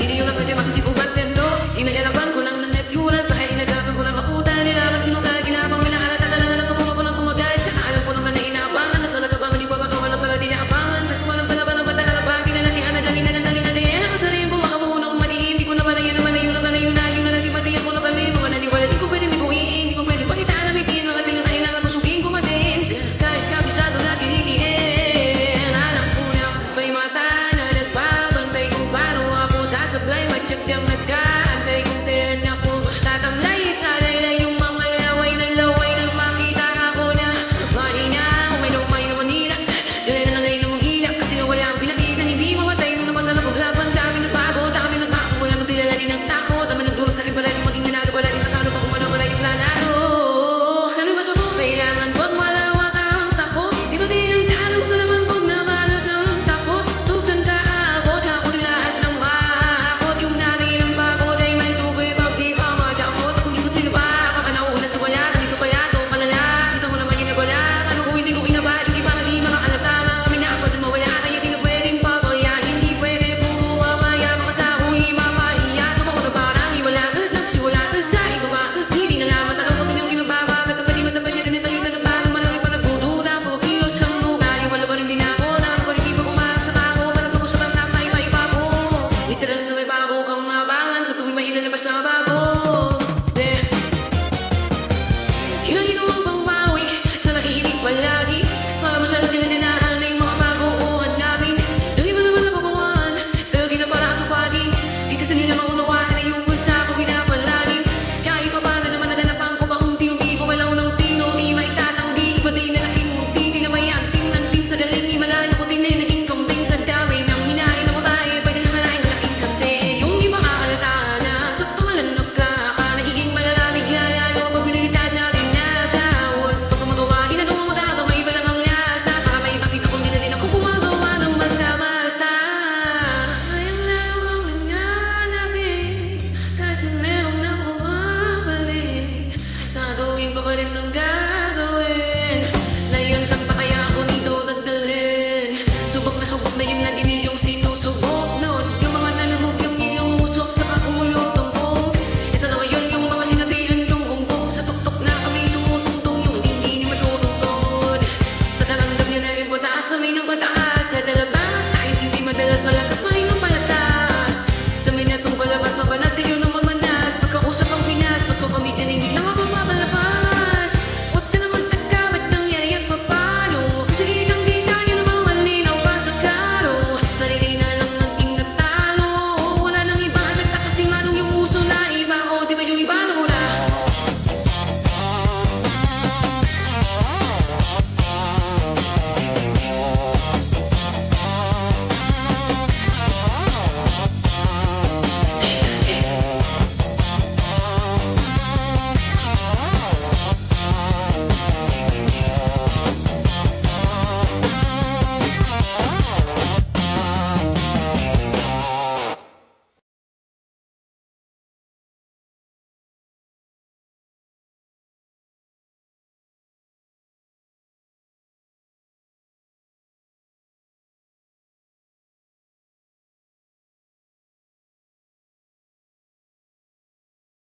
Hindi nyo lang pwede makisigubat nito. Inagalaban ko lang ng net yuran. Sa kaya inagapan ko lang maputa. Nilaman sino ka ginapang minaalat. At alalan ko mo ko lang kumagay. Sa alam ko naman na inaabangan. Nasa nagabang hindi pa ba wala pala di naabangan. Mas walang pala ba ng bata kalabagin na nasihan na dali na ng dali na di. Nakasarin po makabuo ng mali. Hindi ko na pala yan naman na yun. Naman na yun. Naging na nasi pati ako na pala. Mga naniwala. Di ko pwede mikuhiin. Di ko pwede pakita na may kino. At yung kailangan masugin ko matin. Kahit kabisado na kinikiin. Alam ko na may mata na nagbabantay kung paano ako sasablay. Matyak niyang nagkaantay kung tiyan ako tatamlay. Talay yung mga laway na makita ako na mahina. Umay na manila. Dali na langay na manghila. Kasi wala ang pinakita. Hindi mamatay nung napasala paglaban. Dami nagbago, dami nagbago. Wala nang tilalali ng tako. Dami nagduro sa akin pala yung maging nanalo. Wala rin natalo pag umano wala yung planado. Ano ba ito? Kailangan pag malawak ang tako. Dito din ang tanong sa naman pag nabalas ang tako. Tusan ka abot. Ako din lahat ng maakot. Yung namin ang bagod ay may sugoy. Pag di ka madakot. Kung di ko tinaba. Kakanauna sa wala. Dito pa yato. Malala. Dito mo naman ginagwala. Ano kung hindi ko inaba. Hindi pa naging mga alatama. Kami na ako din mawala. Kaya di na pwedeng papaya. Hindi pwede puro mamaya. Mga sahuhi mamaya. Tumaw na parang iwala. Nagsiwala. Sa ibaba. Hindi na lamang talaw. Huwag niyong ibababa. Katapadi matapadi rin ito. Ito na parang marami pa nagdududa. Puro kilos ang lugar. Wala pa rin din ako. Dahil pa rin di pa pumasok sa tako. Parang ako sa bangka may bago. Literal na may bago kang mabangan. Sa tuwing may ilalabas na bago. Kinagino ang pangbawi sa nakikinig palagi. Para masala sila dinahan na yung mga baguhan namin. Dali ba naman napapawan? Pero di na para ako paging. Di kasi nila maunawaan na yung bulsa ko pinapalaging. Kahit pa paano naman nalalapang ko pa unti-unti ko malaw ng tino. Di maitatanggi, iba din na laking munti. Di na may anting sa daling. Malayo ko din na yung naging kambing sa dami. Nang hinahin na mo tayo, pwede na malaking malaking kante. Yung iba aalata na sa pangalan ng kaka. Nagiging malalamig lalo pag pinilitad natin nasa awas. Pag gumagawa, ginagawa mo daw, may iba lang ang lasa. Para may makita kung di na din ako gumagawa ng basta-basta. Ayang lalo kang nangyanabi. Kasi meron na bumabalik. Gagawin ko pa rin